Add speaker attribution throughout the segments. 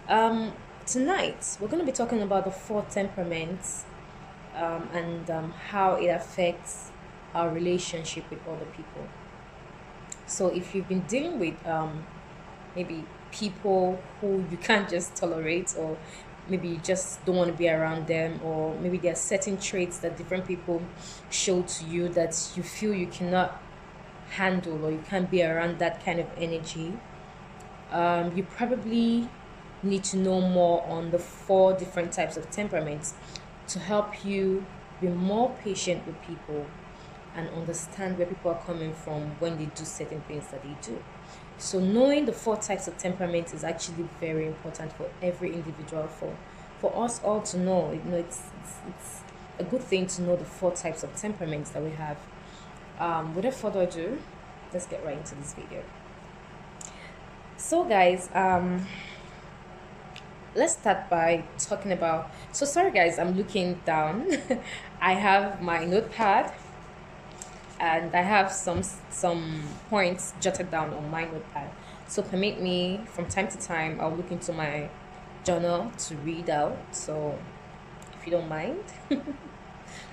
Speaker 1: Um, Tonight we're going to be talking about the four temperaments and how it affects our relationship with other people. So if you've been dealing with maybe people who you can't just tolerate, or maybe you just don't want to be around them, or maybe there are certain traits that different people show to you that you feel you cannot handle, or you can't be around that kind of energy, you probably need to know more on the four different types of temperaments to help you be more patient with people and understand where people are coming from when they do certain things that they do. So knowing the four types of temperament is actually very important for every individual, for us all to know. It's a good thing to know the four types of temperaments that we have. Without further ado, let's get right into this video. So guys, let's start by talking about, so sorry guys, I'm looking down. I have my notepad and I have some points jotted down on my notepad. So permit me, from time to time I'll look into my journal to read out. So if you don't mind.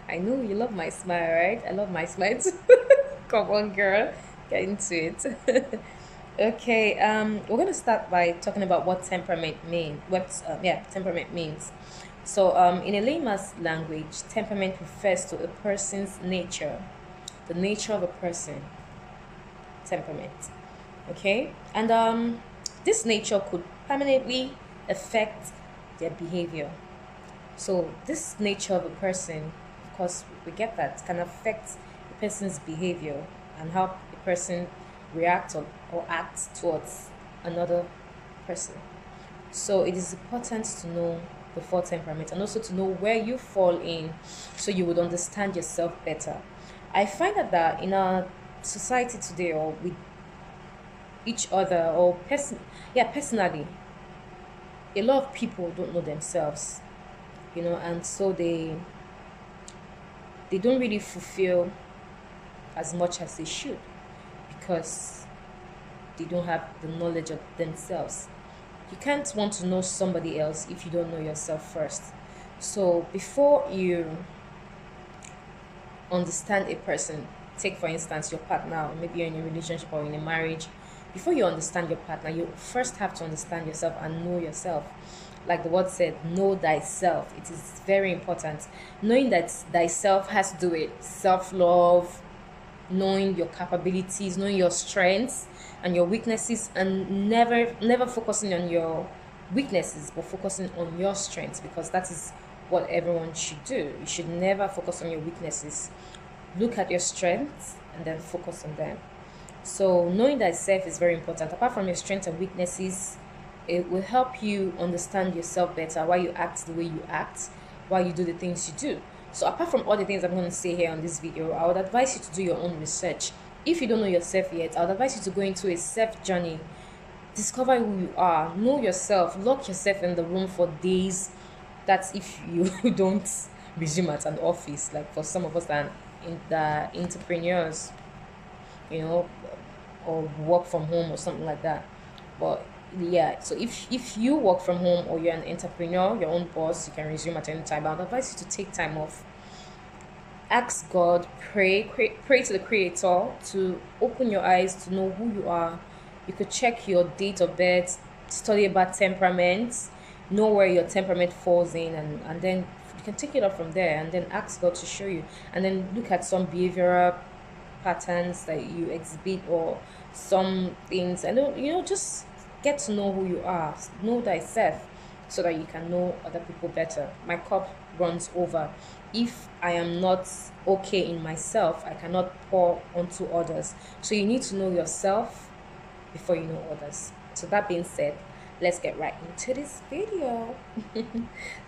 Speaker 1: I know you love my smile, right? I love my smile too. Come on, girl, get into it. Okay, we're gonna start by talking about what temperament mean. Temperament means. So, in a layman's language, temperament refers to a person's nature, the nature of a person. Temperament. Okay, and this nature could permanently affect their behavior. So, this nature of a person, of course, we get that, can affect a person's behavior and how a person react or act towards another person. So it is important to know the four temperaments and also to know where you fall in so you would understand yourself better. I find that in our society today, or with each other, or personally, a lot of people don't know themselves, and so they don't really fulfill as much as they should because they don't have the knowledge of themselves. You can't want to know somebody else if you don't know yourself first. So before you understand a person, take for instance your partner, or maybe you're in a relationship or in a marriage, before you understand your partner, you first have to understand yourself and know yourself. Like the word said, know thyself. It is very important. Knowing that thyself has to do with self love, knowing your capabilities, knowing your strengths and your weaknesses, and never focusing on your weaknesses but focusing on your strengths, because that is what everyone should do. You should never focus on your weaknesses. Look at your strengths and then focus on them. So knowing thyself is very important. Apart from your strengths and weaknesses, it will help you understand yourself better, why you act the way you act, why you do the things you do. So apart from all the things I'm going to say here on this video, I would advise you to do your own research. If you don't know yourself yet, I would advise you to go into a self journey. Discover who you are. Know yourself. Lock yourself in the room for days. That's if you don't resume at an office. Like for some of us that are in the entrepreneurs, you know, or work from home or something like that. But yeah, so if you work from home or you're an entrepreneur, your own boss, you can resume at any time. I would advise you to take time off. Ask God, pray to the Creator to open your eyes to know who you are. You could check your date of birth, study about temperaments, know where your temperament falls in, and then you can take it up from there and then ask God to show you. And then look at some behavioral patterns that you exhibit, or some things, and just get to know who you are, know thyself, so that you can know other people better. My cup runs over. If I am not okay in myself, I cannot pour onto others. So you need to know yourself before you know others. So that being said, let's get right into this video.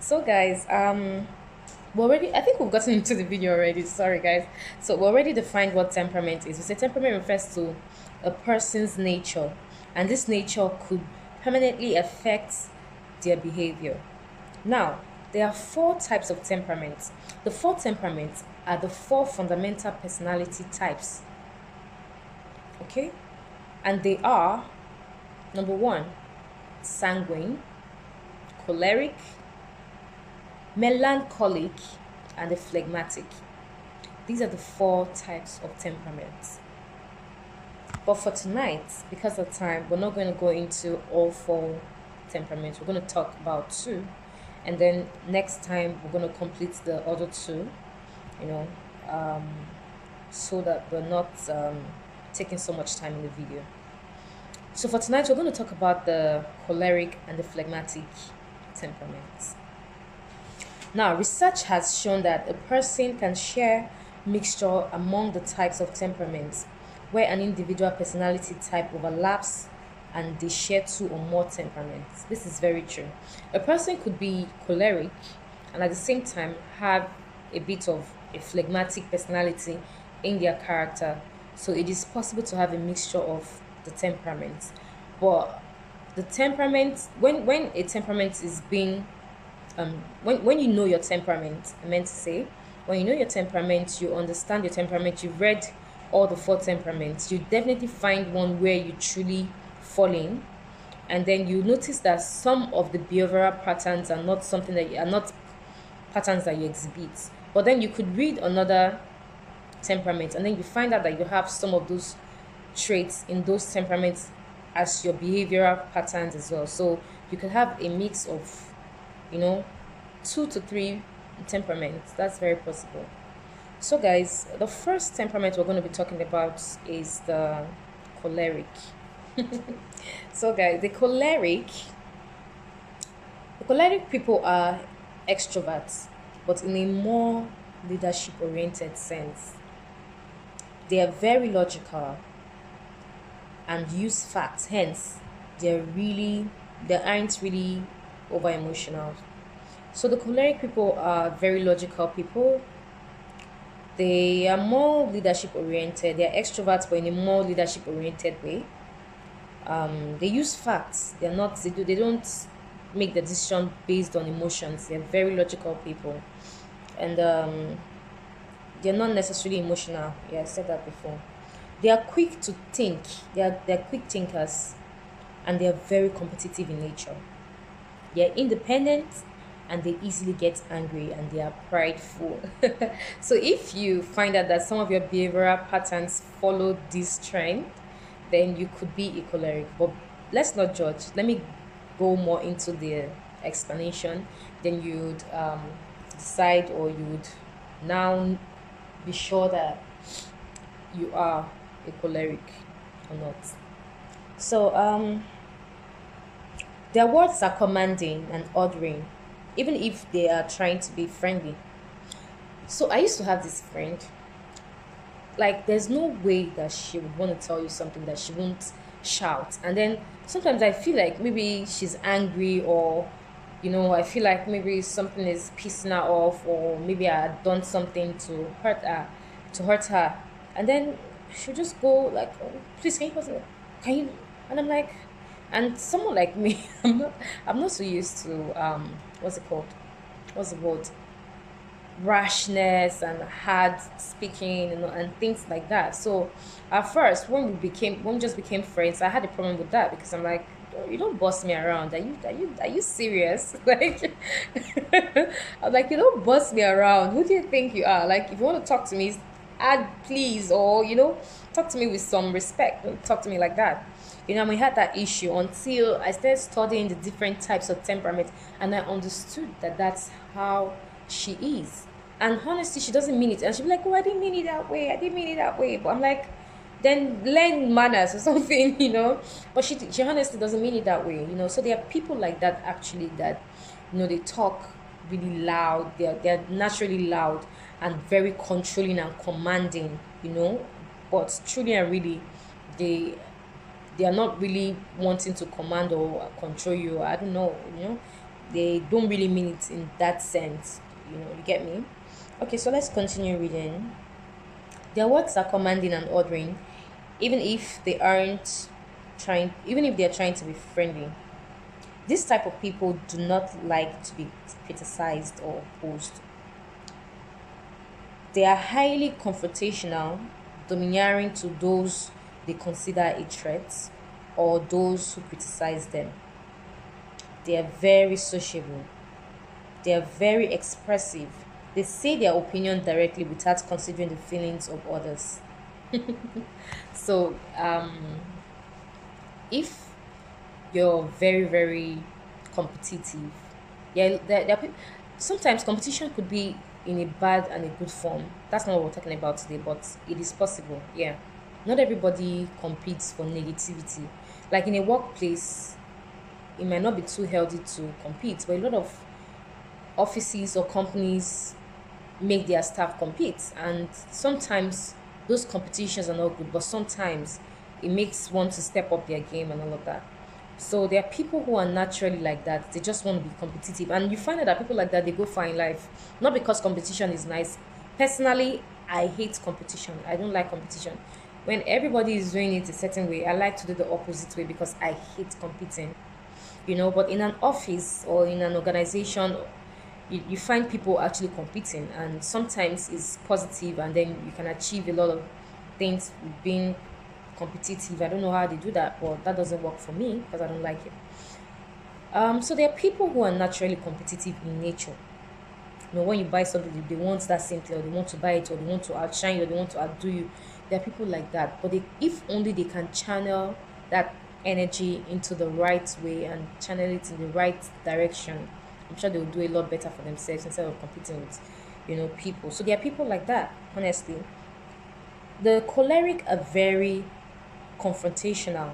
Speaker 1: So guys, we already, I think we've gotten into the video already. Sorry guys. So we already defined what temperament is. We say temperament refers to a person's nature, and this nature could permanently affect their behavior. Now, there are four types of temperaments. The four temperaments are the four fundamental personality types. Okay? And they are: number one, sanguine; choleric, melancholic, and the phlegmatic. These are the four types of temperaments. But for tonight, because of time, we're not going to go into all four temperaments. We're going to talk about two. And then next time, we're going to complete the other two, you know, um, so that we're not taking so much time in the video. So for tonight, we're going to talk about the choleric and the phlegmatic temperaments. Now, research has shown that a person can share mixture among the types of temperaments where an individual personality type overlaps and they share two or more temperaments. This is very true. A person could be choleric and at the same time have a bit of a phlegmatic personality in their character. So it is possible to have a mixture of the temperaments. But the temperament, when a temperament is being when you know your temperament, I meant to say, when you know your temperament, you understand your temperament, you've read all the four temperaments, you definitely find one where you truly fall in, and then you notice that some of the behavioral patterns are not something that are not patterns that you exhibit. But then you could read another temperament, and then you find out that you have some of those traits in those temperaments as your behavioral patterns as well. So you could have a mix of, 2 to 3 temperaments. That's very possible. So, guys, the first temperament we're going to be talking about is the choleric. So, guys, the choleric people are extroverts, but in a more leadership oriented sense. They are very logical and use facts, hence, they aren't really over emotional. So the choleric people are very logical people. They are more leadership oriented. They are extroverts, but in a more leadership oriented way. They use facts. They are not. They don't make the decision based on emotions. They are very logical people, and they're not necessarily emotional. Yeah, I said that before. They are quick to think. They're quick thinkers, and they are very competitive in nature. They are independent and they easily get angry and they are prideful. So if you find out that some of your behavioral patterns follow this trend, then you could be a choleric. But let's not judge. Let me go more into the explanation. Then you'd decide, or you would now be sure that you are a choleric or not. So their words are commanding and ordering, even if they are trying to be friendly. So I used to have this friend. Like, there's no way that she would want to tell you something that she won't shout. And then sometimes I feel like maybe she's angry, or I feel like maybe something is pissing her off, or maybe I had done something to hurt her. And then she'll just go like, oh, please, can you? And I'm like, and someone like me, I'm not so used to what's it called? What's the word? Rashness and hard speaking, and things like that. So at first, when we just became friends, I had a problem with that, because I'm like, "Oh, you don't boss me around. Are you serious?" Like, I'm like, you don't boss me around. Who do you think you are? Like, if you want to talk to me, add please, or talk to me with some respect. Don't talk to me like that. We had that issue until I started studying the different types of temperament, and I understood that that's how she is. And honestly, she doesn't mean it. And she'll be like, oh, I didn't mean it that way. I didn't mean it that way. But I'm like, then learn manners or something. But she honestly doesn't mean it that way. So there are people like that, actually, that, they talk really loud. They're naturally loud and very controlling and commanding. But truly and really, they are not really wanting to command or control you. I don't know. They don't really mean it in that sense. You get me? Okay, so let's continue reading. Their words are commanding and ordering, even if they are trying to be friendly. This type of people do not like to be criticized or opposed. They are highly confrontational, domineering to those they consider a threat or those who criticize them. They are very sociable. They are very expressive. They say their opinion directly without considering the feelings of others. So, if you're very, very competitive, yeah, sometimes competition could be in a bad and a good form. That's not what we're talking about today, but it is possible. Yeah. Not everybody competes for negativity. Like in a workplace, it might not be too healthy to compete, but a lot of offices or companies make their staff compete, and sometimes those competitions are not good, but sometimes it makes one to step up their game and all of that. So there are people who are naturally like that. They just want to be competitive, and you find out that people like that, they go far in life, not because competition is nice. Personally, I hate competition. I don't like competition. When everybody is doing it a certain way, I like to do the opposite way because I hate competing. But in an office or in an organization, you find people actually competing, and sometimes it's positive, and then you can achieve a lot of things with being competitive. I don't know how they do that, but that doesn't work for me because I don't like it. So there are people who are naturally competitive in nature. When you buy something, they want that same thing, or they want to buy it, or they want to outshine you, or they want to outdo you. There are people like that, but if only they can channel that energy into the right way and channel it in the right direction, I'm sure they will do a lot better for themselves instead of competing with, people. So there are people like that. Honestly, the choleric are very confrontational.